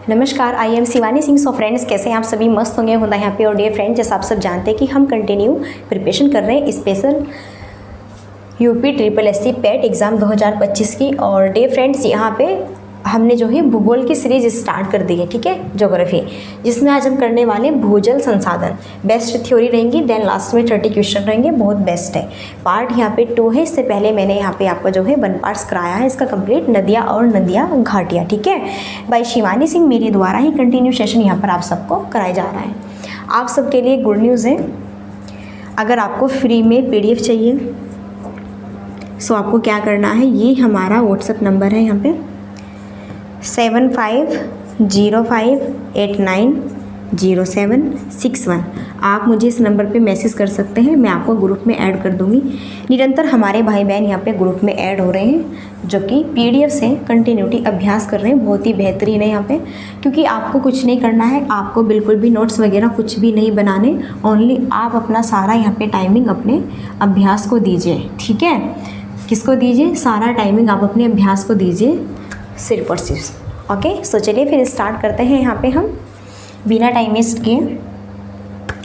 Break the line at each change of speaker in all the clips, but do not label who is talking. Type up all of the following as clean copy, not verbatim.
नमस्कार, I am Shivani Singh. So friends, कैसे हैं आप सभी? मस्त होंगे होता है यहाँ पे। और डियर फ्रेंड्स, जैसा आप सब जानते हैं कि हम कंटिन्यू प्रिपरेशन कर रहे हैं स्पेशल यूपी ट्रिपल एससी पेट एग्ज़ाम 2025 की। और डियर फ्रेंड्स, यहाँ पे हमने जो है भूगोल की सीरीज स्टार्ट कर दी है, ठीक है, ज्योग्राफी, जिसमें आज हम करने वाले भूजल संसाधन। बेस्ट थ्योरी रहेंगी, देन लास्ट में 30 क्वेश्चन रहेंगे। बहुत बेस्ट है। पार्ट यहाँ पे 2 है। इससे पहले मैंने यहाँ पे आपको जो है 1 पार्ट्स कराया है इसका कंप्लीट, नदियाँ और नदियाँ घाटियाँ, ठीक है, बाय शिवानी सिंह मेरे द्वारा ही कंटिन्यू सेशन यहाँ पर आप सबको कराया जा रहा है। आप सबके लिए गुड न्यूज़ है, अगर आपको फ्री में PDF चाहिए सो आपको क्या करना है, ये हमारा व्हाट्सएप नंबर है यहाँ पे 7505890761। आप मुझे इस नंबर पे मैसेज कर सकते हैं, मैं आपको ग्रुप में ऐड कर दूंगी। निरंतर हमारे भाई बहन यहाँ पे ग्रुप में ऐड हो रहे हैं जो कि PDF से कंटिन्यूटी अभ्यास कर रहे हैं। बहुत ही बेहतरीन है यहाँ पे, क्योंकि आपको कुछ नहीं करना है, आपको बिल्कुल भी नोट्स वगैरह कुछ भी नहीं बनाने, ओनली आप अपना सारा यहाँ पे टाइमिंग अपने अभ्यास को दीजिए, ठीक है। किसको दीजिए? सारा टाइमिंग आप अपने अभ्यास को दीजिए, सिर्फ और सिर्फ। ओके, सो चलिए फिर स्टार्ट करते हैं यहाँ पे हम बिना टाइम वेस्ट किए।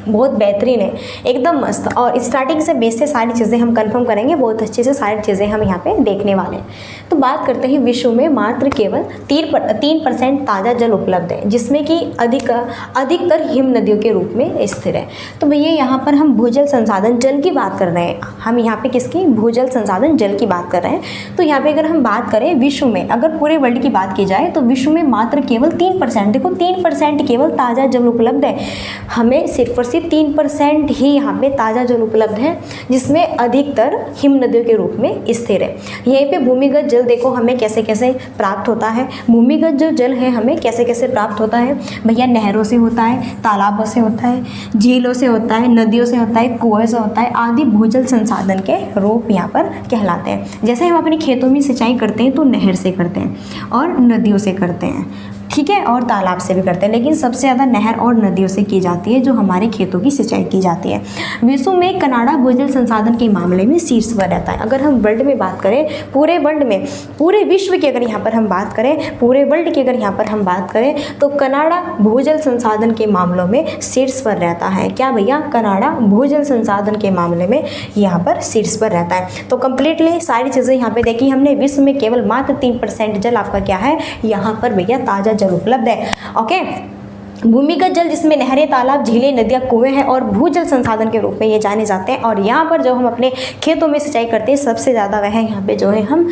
बहुत बेहतरीन है, एकदम मस्त। और स्टार्टिंग से बेस से सारी चीज़ें हम कंफर्म करेंगे, बहुत अच्छे से सारी चीज़ें हम यहाँ पे देखने वाले हैं। तो बात करते हैं, विश्व में मात्र केवल 3% ताज़ा जल उपलब्ध है, जिसमें कि अधिकतर हिम नदियों के रूप में स्थिर है। तो भैया यहाँ पर हम भूजल संसाधन जल की बात कर रहे हैं, हम यहाँ पे किसकी? भूजल संसाधन जल की बात कर रहे हैं। तो यहाँ पे अगर हम बात करें विश्व में, अगर पूरे वर्ल्ड की बात की जाए तो विश्व में मात्र केवल 3%, देखो 3% केवल ताज़ा जल उपलब्ध है। हमें सिर्फ और 3% ही यहाँ पे ताज़ा जल उपलब्ध है, जिसमें अधिकतर हिम नदियों के रूप में स्थिर है। यहीं पे भूमिगत जल देखो हमें कैसे कैसे प्राप्त होता है। भूमिगत जो जल है हमें कैसे कैसे प्राप्त होता है भैया? नहरों से होता है, तालाबों से होता है, झीलों से होता है, नदियों से होता है, कुएं से होता है, आदि भूजल संसाधन के रूप यहाँ पर कहलाते हैं। जैसे हम अपने खेतों में सिंचाई करते हैं तो नहर से करते हैं और नदियों से करते हैं, ठीक है, और तालाब से भी करते हैं, लेकिन सबसे ज़्यादा नहर और नदियों से की जाती है जो हमारे खेतों की सिंचाई की जाती है। विश्व में कनाडा भूजल संसाधन के मामले में शीर्ष पर रहता है। अगर हम वर्ल्ड में बात करें, पूरे वर्ल्ड में, पूरे विश्व की अगर यहाँ पर हम बात करें, पूरे वर्ल्ड की अगर यहाँ पर हम बात करें तो कनाडा भूजल संसाधन के मामलों में शीर्ष पर रहता है। क्या भैया? कनाडा भूजल संसाधन के मामले में यहाँ पर शीर्ष पर रहता है। तो कंप्लीटली सारी चीज़ें यहाँ पे देखी हमने। विश्व में केवल मात्र 3% जल आपका क्या है यहाँ पर भैया? ताज़ा जल उपलब्ध है। ओके, भूमिगत जल जिसमें नहरें, तालाब, झीलें, नदियाँ, कुएं हैं और भूजल संसाधन के रूप में ये जाने जाते हैं। और यहाँ पर जो हम अपने खेतों में सिंचाई करते हैं सबसे ज़्यादा वह यहाँ पे जो है हम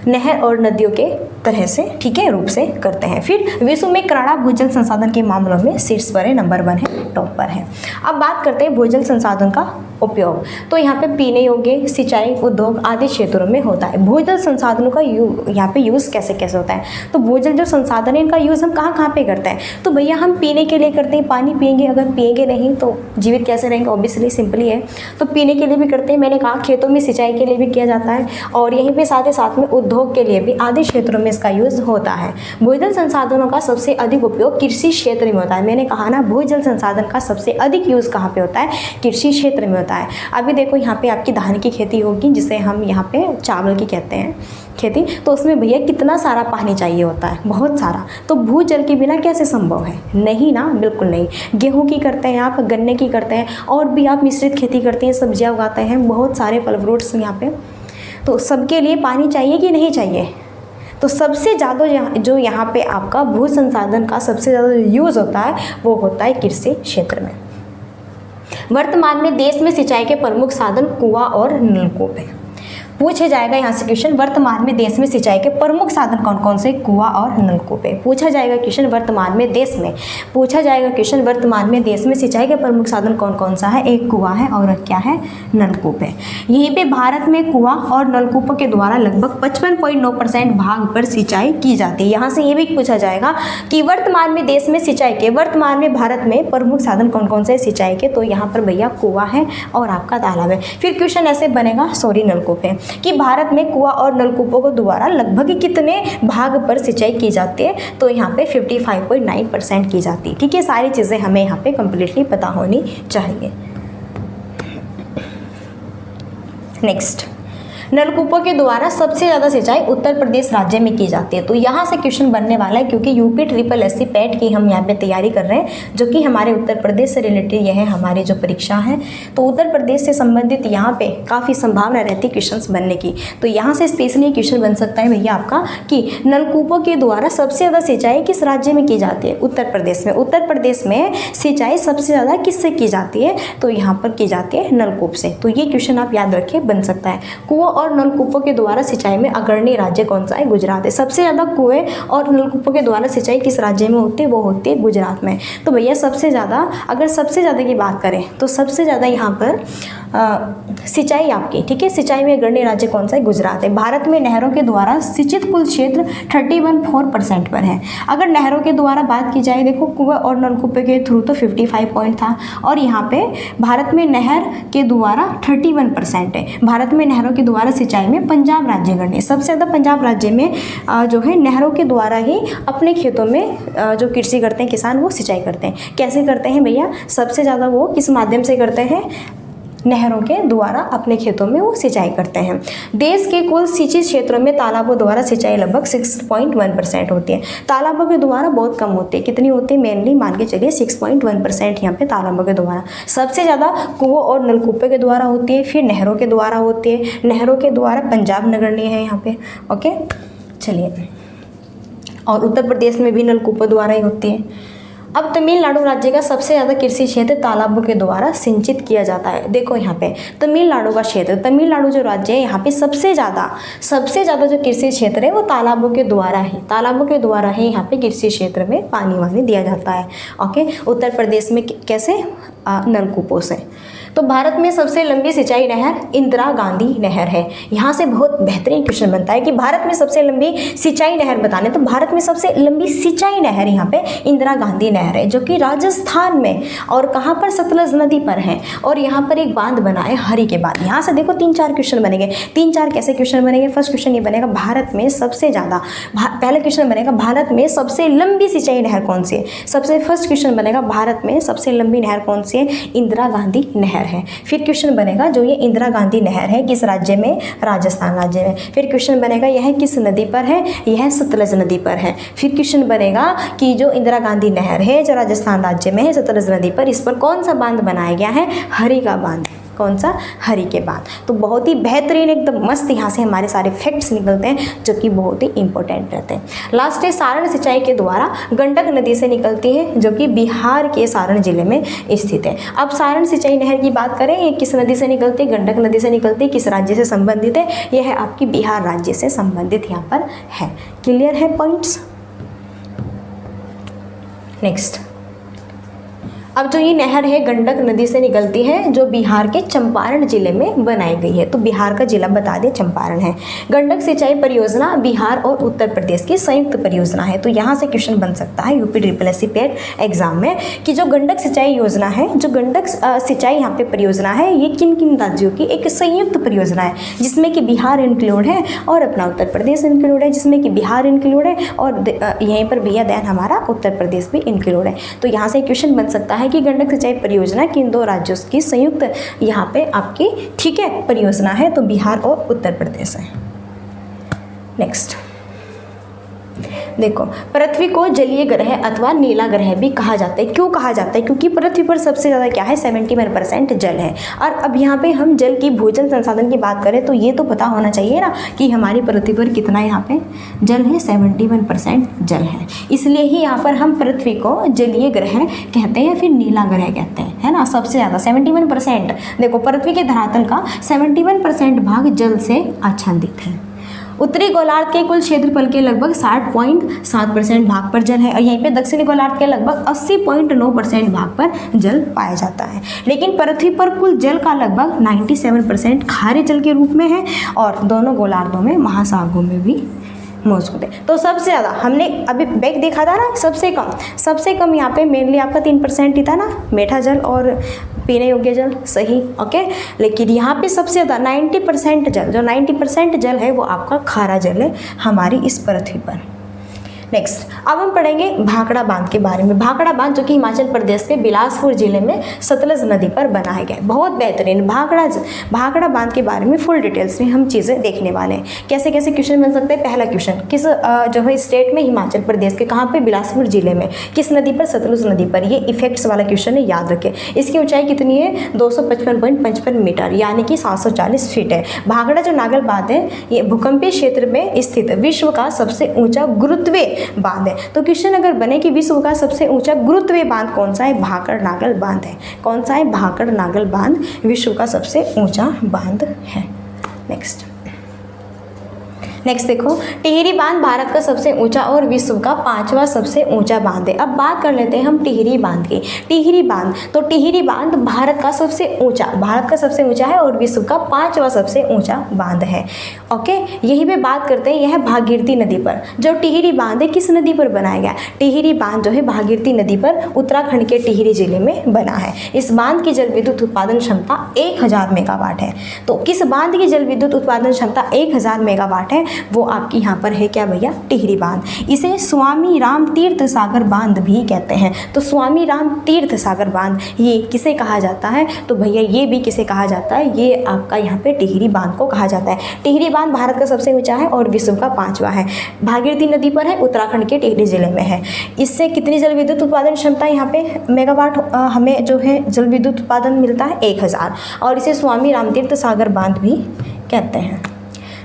नहर और नदियों के तरह से, ठीक है, रूप से करते हैं। फिर विश्व में कनाडा भूजल संसाधन के मामलों में शीर्ष पर है, नंबर 1 है, टॉप पर है। अब बात करते हैं भूजल संसाधन का उपयोग। तो यहाँ पे पीने योग्य, सिंचाई, उद्योग आदि क्षेत्रों में होता है। भूजल संसाधनों का यहाँ पे यूज़ कैसे कैसे होता है? तो भूजल जो संसाधन है इनका यूज़ हम कहाँ पे करते हैं? तो भैया हम पीने के लिए करते हैं, पानी पिएंगे, अगर पिएंगे नहीं तो जीवित कैसे रहेंगे? ऑब्वियसली सिंपली है, तो पीने के लिए भी करते हैं। मैंने कहा खेतों में सिंचाई के लिए भी किया जाता है, और यहीं पे साथ ही साथ में उद्योग के लिए भी आदि क्षेत्रों में इसका यूज़ होता है। भूजल संसाधनों का सबसे अधिक उपयोग कृषि क्षेत्र में होता है। मैंने कहा ना, भूजल संसाधन का सबसे अधिक यूज़ कहाँ पे होता है? कृषि क्षेत्र में होता है। अभी देखो यहाँ पे आपकी धान की खेती होगी, जिसे हम यहाँ पे चावल की कहते हैं खेती, तो उसमें भैया कितना सारा पानी चाहिए होता है? बहुत सारा। तो भूजल के बिना कैसे संभव है? नहीं ना, बिल्कुल नहीं। गेहूं की करते हैं आप, गन्ने की करते हैं, और भी आप मिश्रित खेती करते हैं, सब्जियां उगाते हैं, बहुत सारे फल फ्रूट्स यहाँ पे, तो सबके लिए पानी चाहिए कि नहीं चाहिए? तो सबसे ज़्यादा जो यहाँ पे आपका भू संसाधन का सबसे ज़्यादा यूज़ होता है वो होता है कृषि क्षेत्र में। वर्तमान में देश में सिंचाई के प्रमुख साधन कुआं और नलकूप है। पूछे जाएगा यहाँ से क्वेश्चन, वर्तमान में देश में सिंचाई के प्रमुख साधन कौन कौन से? कुआं और नलकूप है। पूछा जाएगा क्वेश्चन, वर्तमान में देश में, पूछा जाएगा क्वेश्चन, वर्तमान में देश में सिंचाई के प्रमुख साधन कौन कौन सा है? एक कुआं है और क्या है? नलकूप है। यहीं पे भारत में कुआं और नलकूपों के द्वारा लगभग 55.9% भाग पर सिंचाई की जाती है। यहाँ से ये भी पूछा जाएगा कि वर्तमान में देश में सिंचाई के, वर्तमान में भारत में प्रमुख साधन कौन कौन से सिंचाई के? तो यहाँ पर भैया कुआं है और आपका तालाब है। फिर क्वेश्चन ऐसे बनेगा, सॉरी नलकूप है, कि भारत में कुआं और नलकूपों को द्वारा लगभग कितने भाग पर सिंचाई की जाती है? तो यहाँ पे 55.9% की जाती है, ठीक है। सारी चीज़ें हमें यहाँ पे कंप्लीटली पता होनी चाहिए। नेक्स्ट, नलकूपों के द्वारा सबसे ज़्यादा सिंचाई उत्तर प्रदेश राज्य में की जाती है। तो यहाँ से क्वेश्चन बनने वाला है, क्योंकि यूपी ट्रिपल एससी पैट की हम यहाँ पे तैयारी कर रहे हैं, जो कि हमारे उत्तर प्रदेश से रिलेटेड यह है हमारी जो परीक्षा है। तो उत्तर प्रदेश से संबंधित यहाँ पे काफ़ी संभावना रहती है क्वेश्चन बनने की। तो यहाँ से स्पेशली क्वेश्चन बन सकता है भैया आपका कि नलकूपों के द्वारा सबसे ज़्यादा सिंचाई किस राज्य में की जाती है? उत्तर प्रदेश में। उत्तर प्रदेश में सिंचाई सबसे ज़्यादा किससे की जाती है? तो यहाँ पर की जाती है नलकूप से। तो ये क्वेश्चन आप याद रखिए, बन सकता है। कुओं और नलकूपों के द्वारा सिंचाई में अग्रणी राज्य कौन सा है? गुजरात है। सबसे ज़्यादा कुएं और नलकूपों के द्वारा सिंचाई किस राज्य में होती है? वो होती है गुजरात में। तो भैया सबसे ज़्यादा, अगर सबसे ज़्यादा की बात करें तो सबसे ज़्यादा यहाँ पर सिंचाई आपकी, ठीक है, सिंचाई में अग्रणी राज्य कौन सा है? गुजरात है। भारत में नहरों के द्वारा सिंचित कुल क्षेत्र 31.4% पर है। अगर नहरों के द्वारा बात की जाए, देखो कुआं और नलकूपों के थ्रू तो 55 पॉइंट था, और यहाँ पे भारत में नहर के द्वारा 31% है। भारत में नहरों के द्वारा सिंचाई में पंजाब राज्य अग्रणी, सबसे ज़्यादा पंजाब राज्य में जो है नहरों के द्वारा ही अपने खेतों में जो कृषि करते हैं किसान, वो सिंचाई करते हैं। कैसे करते हैं भैया? सबसे ज़्यादा वो किस माध्यम से करते हैं? नहरों के द्वारा अपने खेतों में वो सिंचाई करते हैं। देश के कुल सिंचित क्षेत्रों में तालाबों द्वारा सिंचाई लगभग 6.1% होती है। तालाबों के द्वारा बहुत कम होती है। कितनी होती है? मेनली मान के चलिए 6.1% यहाँ पे तालाबों के द्वारा। सबसे ज़्यादा कुओं और नलकूपों के द्वारा होती है, फिर नहरों के द्वारा होती है। नहरों के द्वारा पंजाब नगण्य है यहाँ पे। ओके, चलिए, और उत्तर प्रदेश में भी नलकूपों द्वारा ही होती है। अब तमिलनाडु राज्य का सबसे ज़्यादा कृषि क्षेत्र तालाबों के द्वारा सिंचित किया जाता है। देखो यहाँ पे तमिलनाडु का क्षेत्र, तमिलनाडु जो राज्य है यहाँ पे सबसे ज़्यादा जो कृषि क्षेत्र है वो तालाबों के द्वारा ही यहाँ पे कृषि क्षेत्र में पानी वानी दिया जाता है। ओके, उत्तर प्रदेश में कैसे? नलकूपों से। तो भारत में सबसे लंबी सिंचाई नहर इंदिरा गांधी नहर है। यहाँ से बहुत बेहतरीन क्वेश्चन बनता है कि भारत में सबसे लंबी सिंचाई नहर बताने, तो भारत में सबसे लंबी सिंचाई नहर यहाँ पे इंदिरा गांधी नहर है, जो कि राजस्थान में, और कहाँ पर? सतलज नदी पर है। और यहाँ पर एक बांध बना है हरी के बांध। यहाँ से देखो 3-4 क्वेश्चन बनेंगे। 3-4 कैसे क्वेश्चन बनेंगे? फर्स्ट क्वेश्चन ये बनेगा, भारत में सबसे ज़्यादा, पहला क्वेश्चन बनेगा भारत में सबसे लंबी सिंचाई नहर कौन सी है? सबसे फर्स्ट क्वेश्चन बनेगा भारत में सबसे लंबी नहर कौन सी है? इंदिरा गांधी नहर है। फिर क्वेश्चन बनेगा जो ये इंदिरा गांधी नहर है किस राज्य में? राजस्थान राज्य में। फिर क्वेश्चन बनेगा यह किस नदी पर है? यह सतलज नदी पर है। फिर क्वेश्चन बनेगा कि जो इंदिरा गांधी नहर है जो राजस्थान राज्य में है सतलज नदी पर, इस पर कौन सा बांध बनाया गया है? हरी का बांध। कौन सा? हरी के बांध। तो बहुत ही बेहतरीन, एकदम मस्त यहाँ से हमारे सारे फैक्ट्स निकलते हैं जो कि बहुत ही इंपॉर्टेंट रहते हैं। लास्ट है, सारण सिंचाई के द्वारा गंडक नदी से निकलती है, जो कि बिहार के सारण जिले में स्थित है। अब सारण सिंचाई नहर की बात करें, ये किस नदी से निकलती है? गंडक नदी से निकलती है। किस राज्य से संबंधित है? यह है आपकी बिहार राज्य से संबंधित यहाँ पर है। क्लियर है पॉइंट्स? नेक्स्ट, अब जो ये नहर है गंडक नदी से निकलती है, जो बिहार के चंपारण जिले में बनाई गई है। तो बिहार का जिला बता दें, चंपारण है। गंडक सिंचाई परियोजना बिहार और उत्तर प्रदेश की संयुक्त परियोजना है। तो यहाँ से क्वेश्चन बन सकता है यूपी ट्रिपल एससी पेट एग्जाम में कि जो गंडक सिंचाई योजना है, जो गंडक सिंचाई यहाँ पे परियोजना है, ये किन किन राज्यों की एक संयुक्त परियोजना है, जिसमें कि बिहार इंक्लूड है और अपना उत्तर प्रदेश इंक्लूड है, जिसमें कि बिहार इंक्लूड है और यहीं पर भैया दैन हमारा उत्तर प्रदेश भी इंक्लूड है। तो यहाँ से क्वेश्चन बन सकता है कि गंडक सिंचाई परियोजना किन दो राज्यों की संयुक्त यहाँ पे आपकी, ठीक है, परियोजना है? तो बिहार और उत्तर प्रदेश है। नेक्स्ट देखो, पृथ्वी को जलीय ग्रह अथवा नीला ग्रह भी कहा जाता है। क्यों कहा जाता है? क्योंकि पृथ्वी पर सबसे ज़्यादा क्या है? 71% जल है। और अब यहाँ पे हम जल की, भूजल संसाधन की बात करें तो ये तो पता होना चाहिए ना कि हमारी पृथ्वी पर कितना यहाँ पे जल है? 71% जल है। इसलिए ही यहाँ पर हम पृथ्वी को जलीय ग्रह कहते हैं, फिर नीला ग्रह कहते हैं, है ना। सबसे ज़्यादा 71%, देखो पृथ्वी के धरातल का 71% भाग जल से आच्छादित है। उत्तरी गोलार्ध के कुल क्षेत्रफल के लगभग 60.7% भाग पर जल है, और यहीं पे दक्षिणी गोलार्ध के लगभग 80.9% भाग पर जल पाया जाता है। लेकिन पृथ्वी पर कुल जल का लगभग 97% खारे जल के रूप में है, और दोनों गोलार्धों में, महासागरों में भी मौजूद है। तो सबसे ज़्यादा हमने अभी बैग देखा था ना, सबसे कम यहाँ पे मेनली आपका 3% ही था ना, मीठा जल और पीने योग्य जल, सही, ओके। लेकिन यहाँ पे सबसे ज़्यादा 90% जल, जो 90% जल है वो आपका खारा जल है हमारी इस पृथ्वी पर। नेक्स्ट अब हम पढ़ेंगे भाखड़ा बांध के बारे में। भाखड़ा बांध जो कि हिमाचल प्रदेश के बिलासपुर जिले में सतलज नदी पर बनाया गया है। बहुत बेहतरीन भाखड़ा बांध के बारे में फुल डिटेल्स में हम चीज़ें देखने वाले हैं। कैसे कैसे क्वेश्चन बन सकते हैं। पहला क्वेश्चन किस जो है स्टेट में, हिमाचल प्रदेश के कहाँ पे, बिलासपुर जिले में, किस नदी पर, सतलुज नदी पर। ये इफेक्ट्स वाला क्वेश्चन है, याद रखें। इसकी ऊंचाई कितनी है, 255.55 मीटर यानी कि 740 फीट है। भाखड़ा जो नागल बांध है ये भूकंपीय क्षेत्र में स्थित विश्व का सबसे ऊंचा गुरुत्वीय बांध है। तो क्वेश्चन अगर बने कि विश्व का सबसे ऊंचा गुरुत्वीय बांध कौन सा है, भाखड़ नागल बांध है। कौन सा है, भाखड़ नागल बांध विश्व का सबसे ऊंचा बांध है। नेक्स्ट देखो, टिहरी बांध भारत का सबसे ऊंचा और विश्व का 5वां सबसे ऊंचा बांध है। अब बात कर लेते हैं हम टिहरी बांध की। टिहरी बांध, तो टिहरी बांध भारत का सबसे ऊंचा है और विश्व का 5वां सबसे ऊंचा बांध है। ओके, यही पे बात करते हैं, यह भागीरथी नदी पर जो टिहरी बांध है किस नदी पर बनाया गया। टिहरी बांध जो है भागीरथी नदी पर उत्तराखंड के टिहरी जिले में बना है। इस बांध की जल विद्युत उत्पादन क्षमता 1000 मेगावाट है। तो किस बांध की जल विद्युत उत्पादन क्षमता 1000 मेगावाट है, वो आपकी यहाँ पर है क्या भैया, टिहरी बांध। इसे स्वामी राम तीर्थ सागर बांध भी कहते हैं। तो स्वामी राम तीर्थ सागर बांध ये किसे कहा जाता है, तो भैया ये भी किसे कहा जाता है, ये आपका यहाँ पे टिहरी बांध को कहा जाता है। टिहरी बांध भारत का सबसे ऊंचा है और विश्व का 5वां है। भागीरथी नदी पर है, उत्तराखंड के टिहरी जिले में है। इससे कितनी जल विद्युत उत्पादन क्षमता यहाँ पे मेगावाट हमें जो है जल विद्युत उत्पादन मिलता है 1000, और इसे स्वामी राम तीर्थ सागर बांध भी कहते हैं।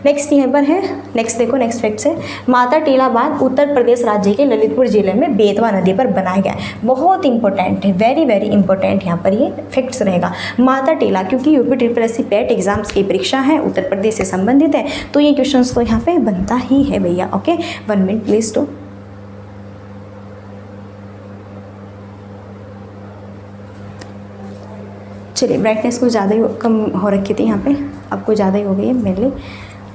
नेक्स्ट यहाँ पर है, नेक्स्ट देखो, नेक्स्ट फैक्ट है, माता टीला बांध उत्तर प्रदेश राज्य के ललितपुर जिले में बेतवा नदी पर बनाया गया है। बहुत इंपॉर्टेंट है, वेरी वेरी इंपॉर्टेंट यहाँ पर ये फैक्ट्स रहेगा। माता टीला, क्योंकि UPSSC पेट एग्जाम्स की परीक्षा है, उत्तर प्रदेश से संबंधित है, तो ये क्वेश्चन तो यहाँ पे बनता ही है भैया। Okay, 1 minute please too. चलिए, ब्राइटनेस को ज़्यादा ही कम हो रखी थी यहाँ पे, आपको ज़्यादा ही हो गई है मेनली।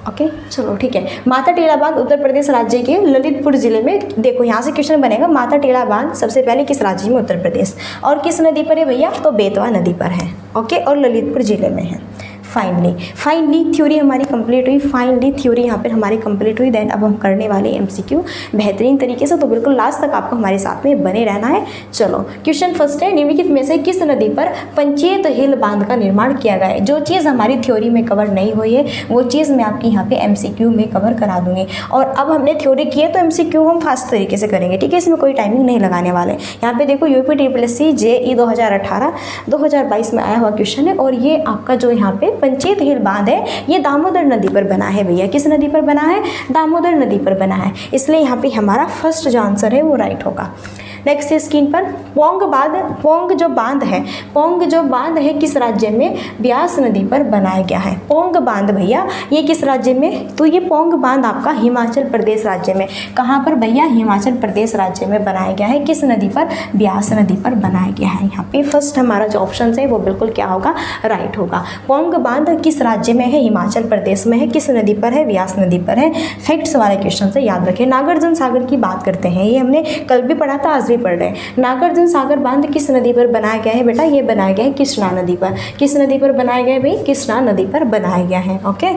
ओके, चलो ठीक है। माता टीला बांध उत्तर प्रदेश राज्य के ललितपुर जिले में, देखो यहाँ से क्वेश्चन बनेगा, माता टीला बांध सबसे पहले किस राज्य में, उत्तर प्रदेश, और किस नदी पर है भैया, तो बेतवा नदी पर है। ओके, और ललितपुर जिले में है। फाइनली थ्योरी हमारी कंप्लीट हुई। फाइनली थ्योरी यहाँ पर हमारी कंप्लीट हुई। देन अब हम करने वाले MCQ बेहतरीन तरीके से, तो बिल्कुल लास्ट तक आपको हमारे साथ में बने रहना है। चलो, क्वेश्चन फर्स्ट है, निम्नलिखित में से किस नदी पर पंचेत हिल बांध का निर्माण किया गया है। जो चीज़ हमारी थ्योरी में कवर नहीं हुई है वो चीज़ मैं आपकी यहाँ पे MCQ में कवर करा दूंगी। और अब हमने थ्योरी की है तो MCQ हम फास्ट तरीके से करेंगे, ठीक है, इसमें कोई टाइमिंग नहीं लगाने वाले। यहाँ पे देखो, UPSSC JE 2018-2022 में आया हुआ क्वेश्चन है, और ये आपका जो यहाँ पे पंचेत हिल बांध है ये दामोदर नदी पर बना है भैया। किस नदी पर बना है, दामोदर नदी पर बना है, इसलिए यहाँ पे हमारा फर्स्ट जो आंसर है वो राइट होगा। नेक्स्ट स्क्रीन पर पोंग जो बांध है किस राज्य में, ब्यास नदी पर बनाया गया है। पोंग बांध भैया ये किस राज्य में, तो ये पोंग बांध आपका हिमाचल प्रदेश राज्य में, कहाँ पर भैया, हिमाचल प्रदेश राज्य में बनाया गया है। किस नदी पर, ब्यास नदी पर बनाया गया है। यहाँ पे फर्स्ट हमारा जो ऑप्शन है वो बिल्कुल क्या होगा, राइट होगा। पोंग बांध किस राज्य में है, हिमाचल प्रदेश में है। किस नदी पर है, ब्यास नदी पर है। फैक्ट्स वाले क्वेश्चन से याद रखें। नागार्जुन सागर की बात करते हैं, ये हमने कल भी पढ़ा था, आज भी पढ़ रहे हैं। नागार्जुन सागर बांध किस नदी पर बनाया गया है बेटा, ये बनाया गया है कृष्णा नदी पर। किस नदी पर बनाया गया है भाई, कृष्णा नदी पर बनाया गया है। ओके,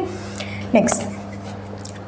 नेक्स्ट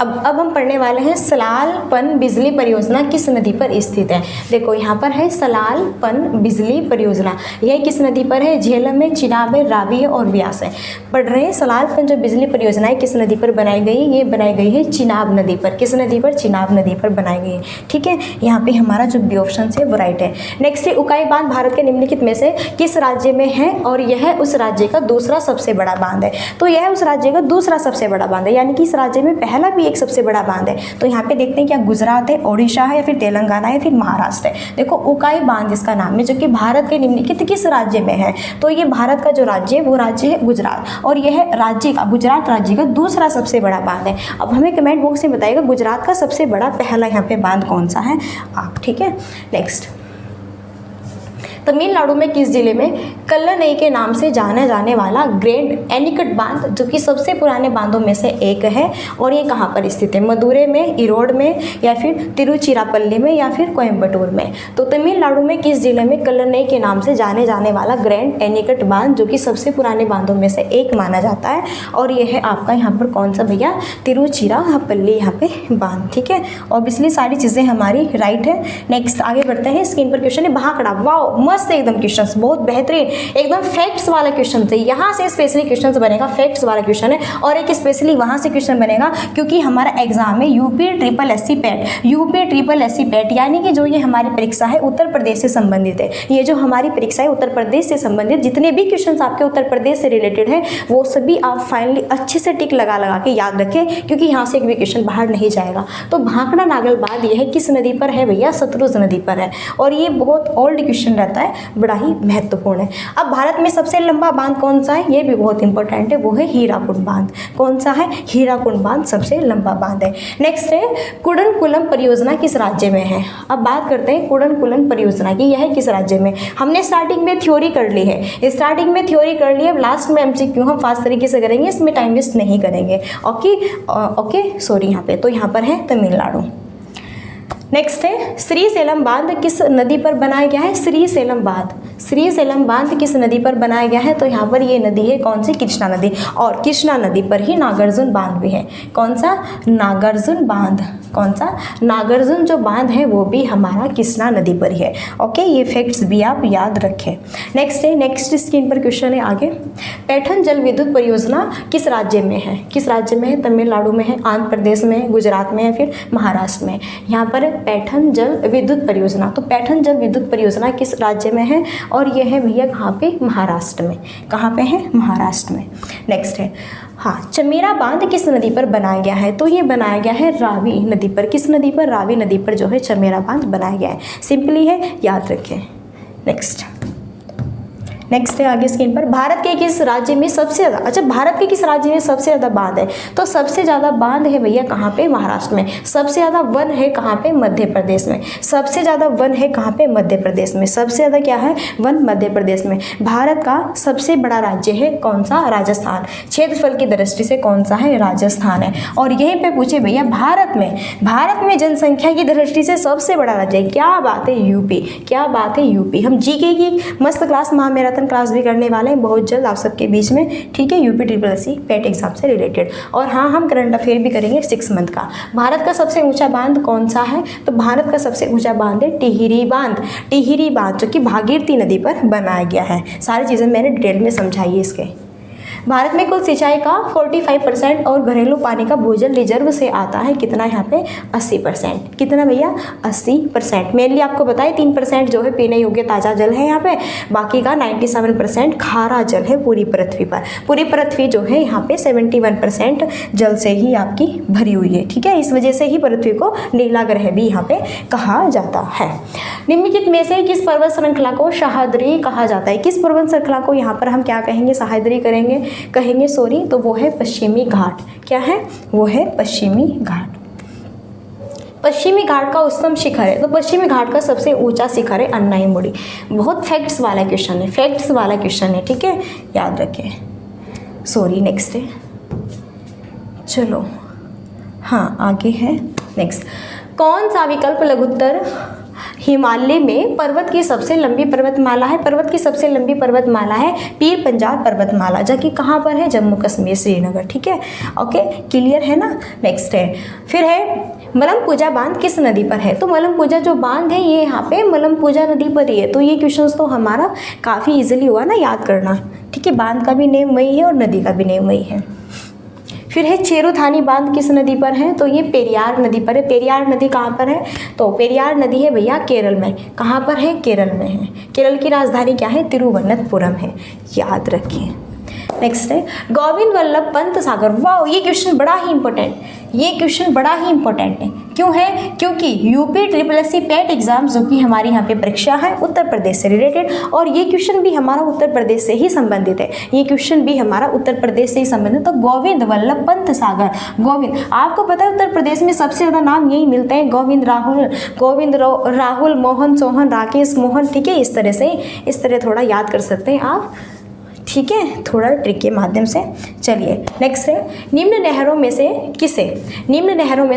अब हम पढ़ने वाले हैं सलाल-पन बिजली परियोजना किस नदी पर स्थित है। देखो यहाँ पर है सलाल-पन बिजली परियोजना, यह किस नदी पर है, झेलम है, चिनाब है, रावी है और व्यास है। पढ़ रहे हैं सलाल-पन जो बिजली परियोजना है किस नदी पर बनाई गई है, ये बनाई गई है चिनाब नदी पर। किस नदी पर, चिनाब नदी पर बनाई गई है। ठीक है, यहाँ पे हमारा जो बी ऑप्शन है वो राइट है। नेक्स्ट है उकाई बांध भारत के निम्नलिखित में से किस राज्य में है और यह उस राज्य का दूसरा सबसे बड़ा बांध है। तो यह उस राज्य का दूसरा सबसे बड़ा बांध है, यानी कि इस राज्य में पहला भी एक सबसे बड़ा बांध है। तो यहाँ पे देखते हैं क्या गुजरात है, ओडिशा है, या फिर तेलंगाना है, या फिर महाराष्ट्र है। देखो उकाई बांध इसका नाम है, जो कि भारत के निम्नलिखित किस राज्य में है। तो ये भारत का जो राज्य है वो राज्य है गुजरात, और यह राज्य का, गुजरात राज्य का दूसरा सबसे बड़ा बांध है। अब हमें कमेंट बॉक्स में बताइएगा गुजरात का सबसे बड़ा पहला यहाँ पे बांध कौन सा है आप। ठीक है, नेक्स्ट। तो तमिलनाडु में किस जिले में कल्लनई के नाम से जाने जाने वाला ग्रैंड एनीकट बांध, जो कि सबसे पुराने बांधों में से एक है, और ये कहाँ पर स्थित है? मदुरै में, इरोड में, या फिर तिरुचिरापल्ली में, या फिर कोयम्बटूर में? तो तमिलनाडु में किस जिले में कल्लनई के नाम से जाने जाने वाला ग्रैंड एनीकट बांध, जो कि सबसे पुराने बांधों में से एक माना जाता है, और यह है आपका यहाँ पर कौन सा भैया? तिरुचिरापल्ली यहाँ पे बांध। ठीक है, ऑब्वियसली सारी चीज़ें हमारी राइट है। नेक्स्ट आगे बढ़ते हैं। स्क्रीन पर क्वेश्चन है भाखड़ा। वाओ, मस्त एकदम क्वेश्चन, बहुत बेहतरीन, एकदम फैक्ट्स वाला क्वेश्चन थे। यहाँ से स्पेशली क्वेश्चन बनेगा, फैक्ट्स वाला क्वेश्चन है, और एक स्पेशली वहाँ से क्वेश्चन बनेगा क्योंकि हमारा एग्जाम में UP-SSC पैट, UP-SSC पैट यानी कि जो ये हमारी परीक्षा है उत्तर प्रदेश से संबंधित है। ये जो हमारी परीक्षा है उत्तर प्रदेश से संबंधित, जितने भी क्वेश्चन आपके उत्तर प्रदेश से रिलेटेड है वो सभी आप फाइनली अच्छे से टिक लगा लगा के याद रखें, क्योंकि यहाँ से एक भी क्वेश्चन बाहर नहीं जाएगा। तो भाखड़ा नागल बांध ये है किस नदी पर है भैया? सतलुज नदी पर है, और ये बहुत ओल्ड क्वेश्चन रहता है, बड़ा ही महत्वपूर्ण है। अब भारत में सबसे लंबा बांध कौन सा है? ये भी बहुत इंपॉर्टेंट है, वो है हीराकुंड बांध। कौन सा है? हीराकुंड बांध सबसे लंबा बांध है। नेक्स्ट है कुडनकुलम परियोजना किस राज्य में है? अब बात करते हैं कुडनकुलम परियोजना की, यह किस राज्य में? हमने स्टार्टिंग में थ्योरी कर ली है, स्टार्टिंग में थ्योरी कर ली है, लास्ट में MCQ हम फास्ट तरीके से करेंगे, इसमें टाइम वेस्ट नहीं करेंगे। ओके सॉरी, यहाँ पे तो यहाँ पर है तमिलनाडु। नेक्स्ट है श्रीशैलम बांध किस नदी पर बनाया गया है? श्रीशैलम बांध, श्रीशैलम बांध किस नदी पर बनाया गया है? तो यहाँ पर ये नदी है कौन सी? कृष्णा नदी, और कृष्णा नदी पर ही नागार्जुन बांध भी है। कौन सा? नागार्जुन बांध। कौन सा? नागार्जुन जो बांध है वो भी हमारा कृष्णा नदी पर ही है। ओके, ये फैक्ट्स भी आप याद रखें। नेक्स्ट है, नेक्स्ट स्क्रीन पर क्वेश्चन है आगे। पैठन जल विद्युत परियोजना किस राज्य में है? किस राज्य में है? तमिलनाडु में है, आंध्र प्रदेश में, गुजरात में, या फिर महाराष्ट्र में? यहाँ पर पैठन जल विद्युत परियोजना। तो पैठन जल विद्युत परियोजना किस राज्य में है? और यह है भैया कहाँ पे? महाराष्ट्र में। कहाँ पे है? महाराष्ट्र में। नेक्स्ट है हाँ, चमेरा बांध किस नदी पर बनाया गया है? तो ये बनाया गया है रावी नदी पर। किस नदी पर? रावी नदी पर जो है चमेरा बांध बनाया गया है। सिंपली है, याद रखें। नेक्स्ट है आगे स्क्रीन पर, भारत के किस राज्य में सबसे ज़्यादा, अच्छा भारत के किस राज्य में सबसे ज़्यादा बांध है? तो सबसे ज़्यादा बांध है भैया कहाँ पे? महाराष्ट्र में। सबसे ज़्यादा वन है कहाँ पे? मध्य प्रदेश में। सबसे ज़्यादा वन है कहाँ पे? मध्य प्रदेश में। सबसे ज़्यादा क्या है? वन मध्य प्रदेश में। भारत का सबसे बड़ा राज्य है कौन सा? राजस्थान। क्षेत्रफल की दृष्टि से कौन सा है? राजस्थान है। और यहीं पे पूछे भैया भारत में जनसंख्या की दृष्टि से सबसे बड़ा राज्य है, क्या बात है? यूपी। क्या बात है? यूपी। हम जीके की मस्त क्लास, महामैराथन क्लास भी करने वाले हैं बहुत जल्द आप सबके बीच में, ठीक है, UP-SSC पैट एग्जाम से रिलेटेड। और हाँ, हम करंट अफेयर भी करेंगे 6 मंथ का। भारत का सबसे ऊंचा बांध कौन सा है? तो भारत का सबसे ऊंचा बांध है टिहरी बांध। टिहरी बांध जो कि भागीरथी नदी पर बनाया गया है। सारी चीज़ें मैंने डिटेल में समझाई है इसके। भारत में कुल सिंचाई का 45% और घरेलू पानी का भूजल रिजर्व से आता है कितना? यहाँ पे 80%। कितना भैया? 80%। मेनली आपको बताए 3% जो है पीने योग्य ताज़ा जल है यहाँ पे, बाकी का 97% खारा जल है पूरी पृथ्वी पर। पूरी पृथ्वी जो है यहाँ पे 71% जल से ही आपकी भरी हुई है, ठीक है। इस वजह से ही पृथ्वी को नीला ग्रह भी यहाँ पे कहा जाता है। निम्नलिखित में से किस पर्वत श्रृंखला को सह्याद्री कहा जाता है? किस पर्वत श्रृंखला को यहाँ पर हम क्या कहेंगे? सह्याद्री कहेंगे सॉरी, तो वो है पश्चिमी घाट। क्या है? वो है पश्चिमी घाट। पश्चिमी घाट का उच्चतम शिखर है, तो पश्चिमी घाट का सबसे ऊंचा शिखर है अन्नाईमुड़ी। बहुत फैक्ट्स वाला क्वेश्चन है, फैक्ट्स वाला क्वेश्चन है, ठीक है, याद रखें। सॉरी, नेक्स्ट है, चलो हाँ आगे है। नेक्स्ट, कौन सा विकल्प लघुत्तर हिमालय में पर्वत की सबसे लंबी पर्वतमाला है? पर्वत की सबसे लंबी पर्वतमाला है पीर पंजाल पर्वतमाला, जो कि कहाँ पर है? जम्मू कश्मीर, श्रीनगर, ठीक है। ओके, क्लियर है ना। नेक्स्ट है, फिर है मलमपूजा बांध किस नदी पर है? तो मलमपूजा जो बांध है ये यहाँ पे मलमपूजा नदी पर ही है। तो ये क्वेश्चन तो हमारा काफ़ी इजीली हुआ ना याद करना, ठीक है। बांध का भी नेम वही है और नदी का भी नेम वही है। फिर है चेरुथानी बांध किस नदी पर है? तो ये पेरियार नदी पर है। पेरियार नदी कहाँ पर है? तो पेरियार नदी है भैया केरल में। कहाँ पर है? केरल में है। केरल की राजधानी क्या है? तिरुवनंतपुरम है, याद रखें। नेक्स्ट है गोविंद वल्लभ पंत सागर। वाह, ये क्वेश्चन बड़ा ही इंपॉर्टेंट, ये क्वेश्चन बड़ा ही इंपॉर्टेंट है। क्यों है? क्योंकि यूपी SSC पेट एग्जाम जो कि हमारी यहाँ पे परीक्षा है उत्तर प्रदेश से रिलेटेड, और ये क्वेश्चन भी हमारा उत्तर प्रदेश से ही संबंधित है, ये क्वेश्चन भी हमारा उत्तर प्रदेश से ही संबंधित। तो गोविंद वल्लभ पंत सागर, गोविंद, आपको पता है उत्तर प्रदेश में सबसे ज़्यादा नाम यही मिलते हैं, गोविंद राहुल मोहन सोहन राकेश मोहन, ठीक है। इस तरह थोड़ा याद कर सकते हैं आप, ठीक है, थोड़ा ट्रिक के माध्यम से। चलिए नेक्स्ट है निम्न नहरों में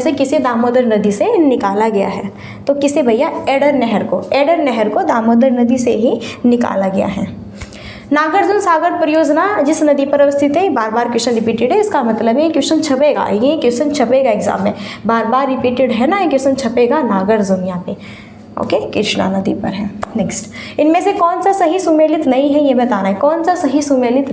से किसे दामोदर नदी से निकाला गया है? तो किसे भैया? एडर नहर को दामोदर नदी से ही निकाला गया है। नागार्जुन सागर परियोजना जिस नदी पर अवस्थित है, बार बार क्वेश्चन रिपीटेड है, इसका मतलब ये क्वेश्चन छपेगा एग्जाम में, बार बार रिपीटेड है ना, ये क्वेश्चन छपेगा। नागार्जुन यहाँ पे ओके कृष्णा नदी पर है। नेक्स्ट, इनमें से कौन सा सही सुमेलित नहीं है ये बताना है। कौन सा सही सुमेलित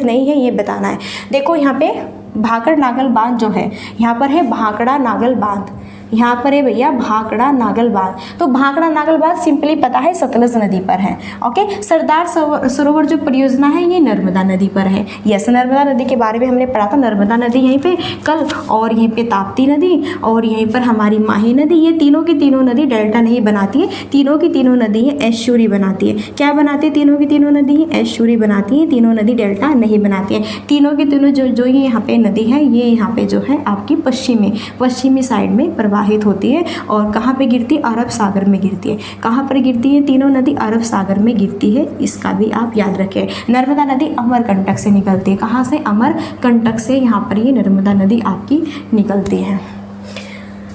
नहीं है ये बताना है। देखो यहाँ पे भाकड़ नागल बांध जो है, यहाँ पर है भाकड़ा नागल बांध, यहाँ पर है भैया भाकड़ा नागल बांध। तो भाकड़ा नागल बांध सिंपली पता है सतलज नदी पर है। ओके, सरदार सरोवर जो परियोजना है ये नर्मदा नदी पर है। यस, नर्मदा नदी के बारे में हमने पढ़ा था, नर्मदा नदी यहीं पे कल, और यहीं पे ताप्ती नदी, और यहीं पर हमारी माही नदी। ये तीनों की तीनों नदी डेल्टा नहीं बनाती है, तीनों की तीनों नदी एस्चुरी बनाती है। क्या बनाती है? तीनों की तीनों नदी एस्चुरी बनाती है, तीनों नदी डेल्टा नहीं बनाती है। तीनों की तीनों जो ये यहाँ पे नदी है, ये यहाँ पे जो है आपकी पश्चिमी साइड में प्रवाहित होती है, और कहाँ पे गिरती है? अरब सागर में गिरती है। कहाँ पर गिरती है? तीनों नदी अरब सागर में गिरती है, इसका भी आप याद रखें। नर्मदा नदी अमरकंटक से निकलती है। कहाँ से? अमरकंटक से यहाँ पर ये नर्मदा नदी आपकी निकलती है।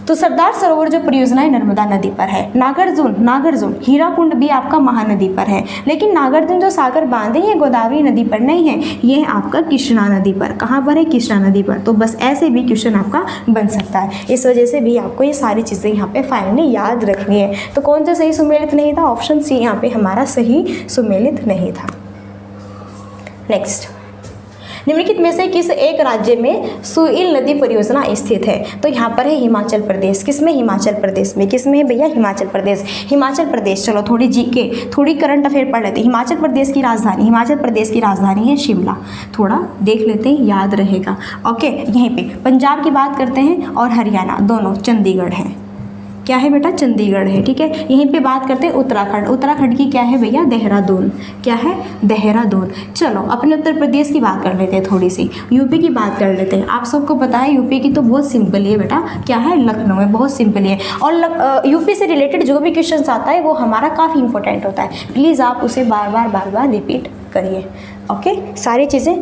तो सरदार सरोवर जो परियोजना है नर्मदा नदी पर है। नागार्जुन हीराकुंड भी आपका महानदी पर है, लेकिन नागार्जुन जो सागर बांध है ये गोदावरी नदी पर नहीं है, ये है आपका कृष्णा नदी पर। कहाँ पर है? कृष्णा नदी पर। तो बस ऐसे भी क्वेश्चन आपका बन सकता है, इस वजह से भी आपको ये सारी चीज़ें यहाँ पे फाइनली याद रखनी है। तो कौन सा सही सुमेलित नहीं था? ऑप्शन सी यहाँ पे हमारा सही सुमेलित नहीं था। नेक्स्ट, निम्नलिखित में से किस एक राज्य में सुइल नदी परियोजना स्थित है? तो यहाँ पर है हिमाचल प्रदेश। किसमें? हिमाचल प्रदेश में। किसमें है भैया? हिमाचल प्रदेश। चलो थोड़ी जीके, थोड़ी करंट अफेयर पढ़ लेते हैं। हिमाचल प्रदेश की राजधानी है शिमला। थोड़ा देख लेते हैं, याद रहेगा। ओके, यहीं पे पंजाब की बात करते हैं और हरियाणा, दोनों चंडीगढ़ है। क्या है बेटा? चंडीगढ़ है, ठीक है। यहीं पे बात करते हैं उत्तराखंड की क्या है भैया? देहरादून। क्या है? देहरादून। चलो अपने उत्तर प्रदेश की बात कर लेते हैं, थोड़ी सी यूपी की बात कर लेते हैं। आप सबको पता है यूपी की तो बहुत सिंपल है बेटा, क्या है? लखनऊ है, बहुत सिंपल है। और यूपी से रिलेटेड जो भी क्वेश्चन आता है वो हमारा काफ़ी इंपॉर्टेंट होता है, प्लीज़ आप उसे बार बार रिपीट करिए। ओके, सारी चीज़ें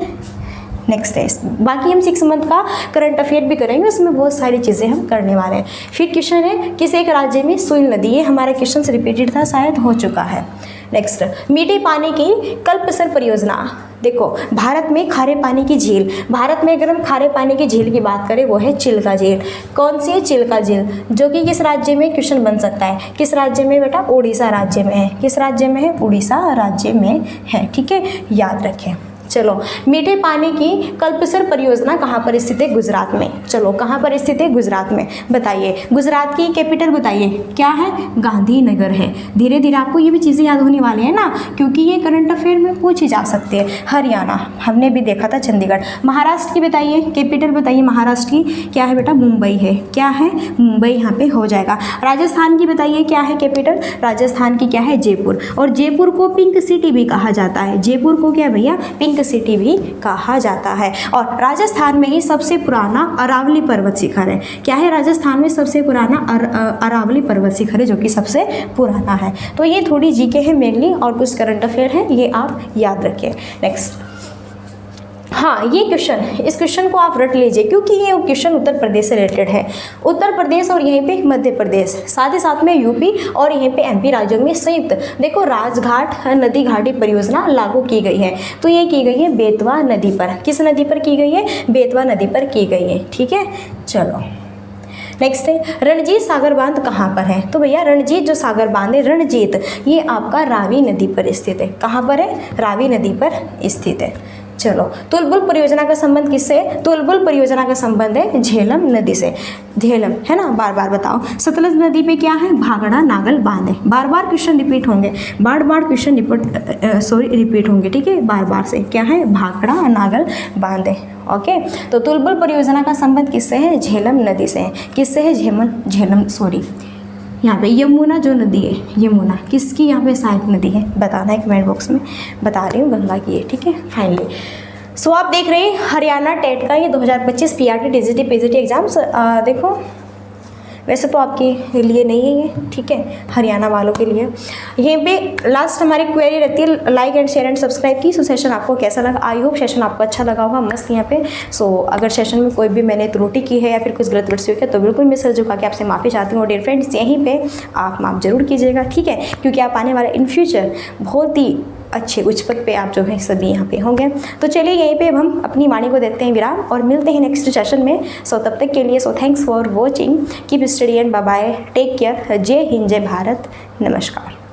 नेक्स्ट है। बाकी हम 6 मंथ का करंट अफेयर भी करेंगे, उसमें बहुत सारी चीज़ें हम करने वाले हैं। फिर क्वेश्चन है किस एक राज्य में सुइल नदी, ये हमारा क्वेश्चन रिपीटेड था, शायद हो चुका है। नेक्स्ट, मीठे पानी की कल्पसर परियोजना। देखो भारत में खारे पानी की झील, भारत में अगर हम खारे पानी की झील की बात करें वो है चिल्का झील। कौन सी है? चिल्का झील, जो कि किस राज्य में? क्वेश्चन बन सकता है। किस राज्य में बेटा? उड़ीसा राज्य में है। किस राज्य में है? उड़ीसा राज्य में है, ठीक है, याद रखें। चलो, मीठे पानी की कल्पसर परियोजना कहाँ पर स्थित है? गुजरात में। चलो, कहाँ पर स्थित है? गुजरात में। बताइए गुजरात की कैपिटल बताइए, क्या है? गांधीनगर है। धीरे धीरे आपको ये भी चीज़ें याद होने वाली है ना, क्योंकि ये करंट अफेयर में पूछी जा सकती है। हरियाणा हमने भी देखा था, चंडीगढ़। महाराष्ट्र की बताइए कैपिटल, बताइए महाराष्ट्र की क्या है बेटा? मुंबई है। क्या है? मुंबई यहाँ पे हो जाएगा। राजस्थान की बताइए क्या है कैपिटल? राजस्थान की क्या है? जयपुर। और जयपुर को पिंक सिटी भी कहा जाता है। जयपुर को क्या भैया? पिंक सिटी भी कहा जाता है। और राजस्थान में ही सबसे पुराना अरावली पर्वत शिखर है। क्या है? राजस्थान में सबसे पुराना अरावली पर्वत शिखर है, जो कि सबसे पुराना है। तो ये थोड़ी जीके है मेनली, और कुछ करंट अफेयर है, ये आप याद रखिए। नेक्स्ट, हाँ ये क्वेश्चन, इस क्वेश्चन को आप रट लीजिए, क्योंकि ये क्वेश्चन उत्तर प्रदेश से रिलेटेड है। उत्तर प्रदेश और यहीं पे मध्य प्रदेश, साथ ही साथ में यूपी और यहीं पे एमपी राज्यों में संयुक्त देखो राजघाट नदी घाटी परियोजना लागू की गई है। तो ये की गई है बेतवा नदी पर। किस नदी पर की गई है? बेतवा नदी पर की गई है, ठीक है। चलो नेक्स्ट है रणजीत सागर बांध कहाँ पर है? तो भैया रणजीत जो सागर बांध है, रणजीत, ये आपका रावी नदी पर स्थित है। कहाँ पर है? रावी नदी पर स्थित है। चलो, तुलबुल परियोजना का संबंध किससे है? तुलबुल परियोजना का संबंध है झेलम नदी से। झेलम है ना, बार बार बताओ। सतलज नदी पे क्या है? भाखड़ा नागल बांध है। बार बार क्वेश्चन रिपीट होंगे, बार बार क्वेश्चन रिपीट होंगे, ठीक है, बार बार से। क्या है? भाखड़ा नागल बांध है। ओके, तो तुलबुल परियोजना का संबंध किससे है? झेलम नदी से है। किससे है? यहाँ पे यमुना जो नदी है, यमुना किसकी यहाँ पे सहायक नदी है? बताना है कमेंट बॉक्स में। बता रही हूँ, गंगा की है, ठीक है, फाइनली। सो आप देख रहे हैं हरियाणा टेट का ये 2025 पीआरटी टीजीटी पीजीटी एग्जाम्स। देखो, वैसे तो आपके लिए नहीं है ये, ठीक है, हरियाणा वालों के लिए। यहीं पे लास्ट हमारी क्वेरी रहती है, like and share and subscribe की। सो सेशन आपको कैसा लगा? आई होप सेशन आपको अच्छा लगा होगा, मस्त यहाँ पे। सो अगर सेशन में कोई भी मैंने त्रुटि की है या फिर कुछ गलत वर्ड्स हुए है तो बिल्कुल मैं सर झुका के आपसे माफ़ी चाहती हूँ। और डियर फ्रेंड्स, यहीं पर आप माफ़ जरूर कीजिएगा, ठीक है, क्योंकि आप आने वाले इन फ्यूचर बहुत ही अच्छे उच्च पद पे आप जो है सभी यहाँ पे होंगे। तो चलिए यहीं पे हम अपनी वाणी को देते हैं विराम और मिलते हैं नेक्स्ट सेशन में। सो तब तक के लिए thanks for watching, keep study and bye bye, take care, Jai Hind, जय भारत, नमस्कार।